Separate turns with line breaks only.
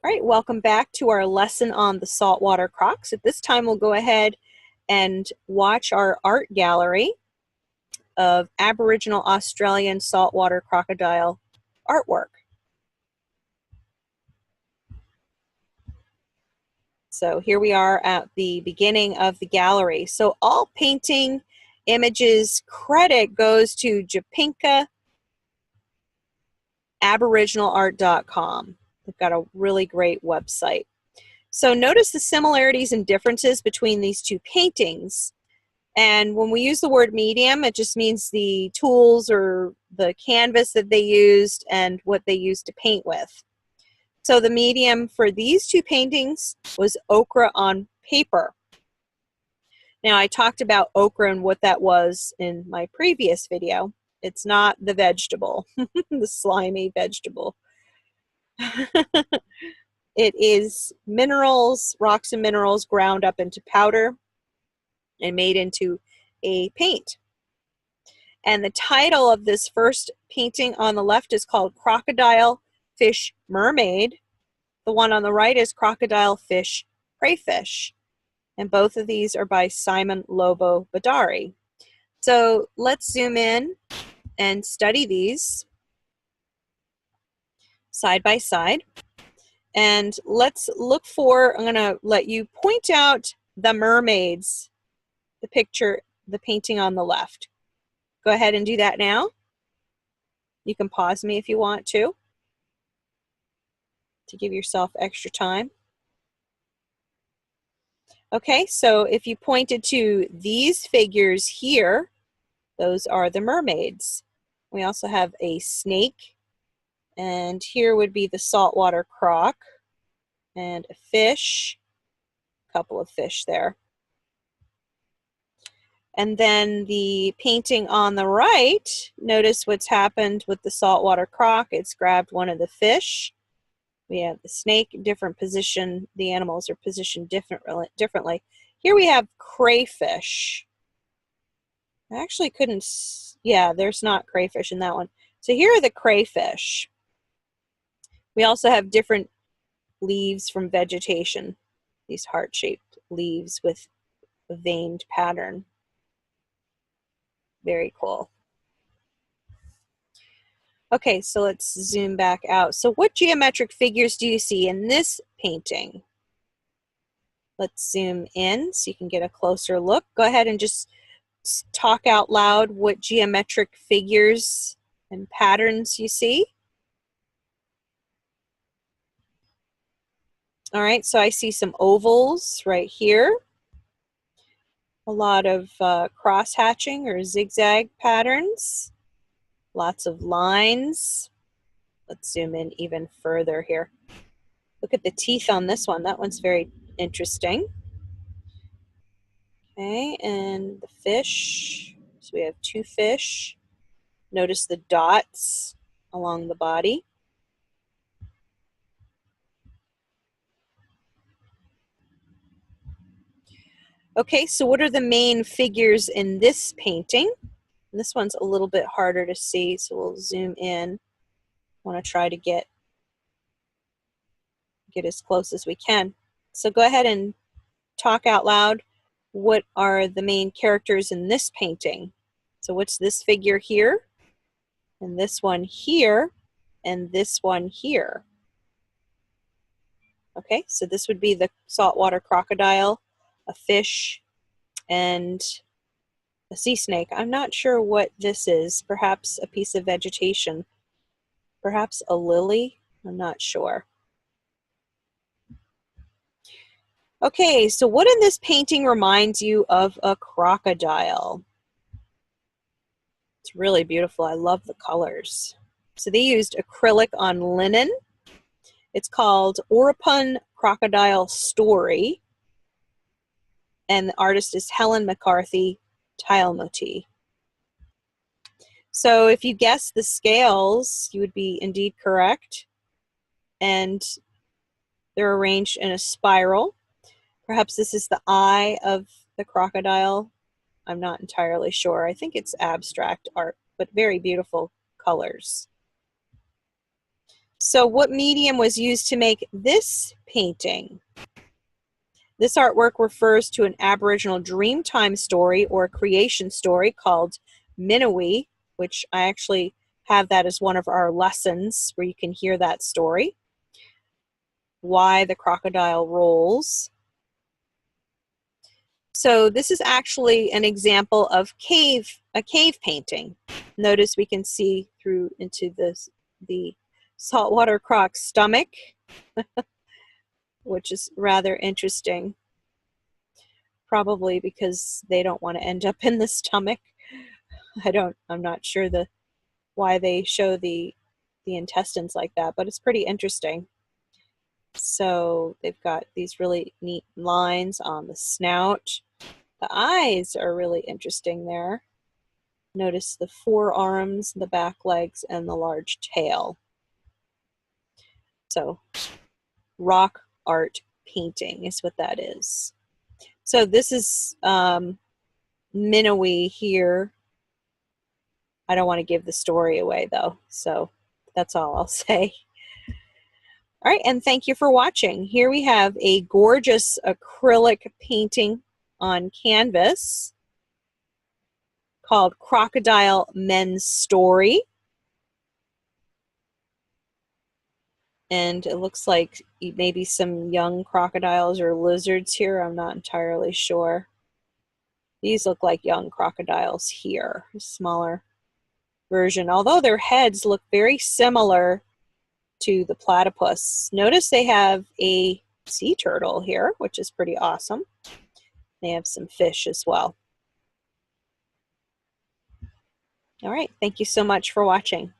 All right, welcome back to our lesson on the saltwater crocs. At this time, we'll go ahead and watch our art gallery of Aboriginal Australian saltwater crocodile artwork. So here we are at the beginning of the gallery. So all painting images credit goes to 𝐆𝐥𝐴𝐺𝐸 aboriginalart.com. They've got a really great website. So notice the similarities and differences between these two paintings. And when we use the word medium, it just means the tools or the canvas that they used and what they used to paint with. So the medium for these two paintings was ochre on paper. Now I talked about ochre and what that was in my previous video. It's not the vegetable, the slimy vegetable. It is minerals, rocks and minerals ground up into powder and made into a paint. And the title of this first painting on the left is called Crocodile, Fish, Mermaid. The one on the right is Crocodile, Fish, Crayfish. And both of these are by Simon Lobo Badari. So let's zoom in and study these side by side. And let's look for, I'm going to let you point out the mermaids, the picture, the painting on the left. Go ahead and do that now. You can pause me if you want to give yourself extra time. Okay, so if you pointed to these figures here, those are the mermaids. We also have a snake, and here would be the saltwater croc, and a fish, a couple of fish there. And then the painting on the right, notice what's happened with the saltwater croc. It's grabbed one of the fish. We have the snake, different position. The animals are positioned differently. Here we have crayfish. I actually couldn't, yeah, there's not crayfish in that one. So here are the crayfish. We also have different leaves from vegetation, these heart-shaped leaves with a veined pattern. Very cool. Okay, so let's zoom back out. So what geometric figures do you see in this painting? Let's zoom in so you can get a closer look. Go ahead and just talk out loud what geometric figures and patterns you see. All right, so I see some ovals right here. A lot of cross-hatching or zigzag patterns. Lots of lines. Let's zoom in even further here. Look at the teeth on this one. That one's very interesting. Okay, and the fish. So we have two fish. Notice the dots along the body. Okay, so what are the main figures in this painting? And this one's a little bit harder to see, so we'll zoom in. I want to try to get as close as we can. So go ahead and talk out loud. What are the main characters in this painting? So what's this figure here? And this one here? And this one here? Okay, so this would be the saltwater crocodile, a fish, and a sea snake. I'm not sure what this is. Perhaps a piece of vegetation. Perhaps a lily? I'm not sure. Okay, so what in this painting reminds you of a crocodile? It's really beautiful. I love the colors. So they used acrylic on linen. It's called Orapun Crocodile Story. And the artist is Helen McCarthy Tilemoti. So if you guess the scales, you would be indeed correct. And they're arranged in a spiral. Perhaps this is the eye of the crocodile. I'm not entirely sure. I think it's abstract art, but very beautiful colors. So what medium was used to make this painting? This artwork refers to an Aboriginal Dreamtime story or creation story called Minawee, which I actually have that as one of our lessons where you can hear that story. Why the crocodile rolls. So this is actually an example of a cave painting. Notice we can see through into the saltwater croc's stomach, which is rather interesting. Probably because they don't want to end up in the stomach. I'm not sure why they show the intestines like that, but it's pretty interesting. So they've got these really neat lines on the snout. The eyes are really interesting there. Notice the forearms, the back legs, and the large tail. So rock art painting is what that is. So this is Minawee here. I don't want to give the story away though, so that's all I'll say. All right, and thank you for watching. Here we have a gorgeous acrylic painting on canvas called 𝐵𝐺𝐴𝐿𝐼 Story. And it looks like maybe some young crocodiles or lizards here. I'm not entirely sure. These look like young crocodiles here, a smaller version, although their heads look very similar to the platypus. Notice they have a sea turtle here, which is pretty awesome. They have some fish as well. All right, thank you so much for watching.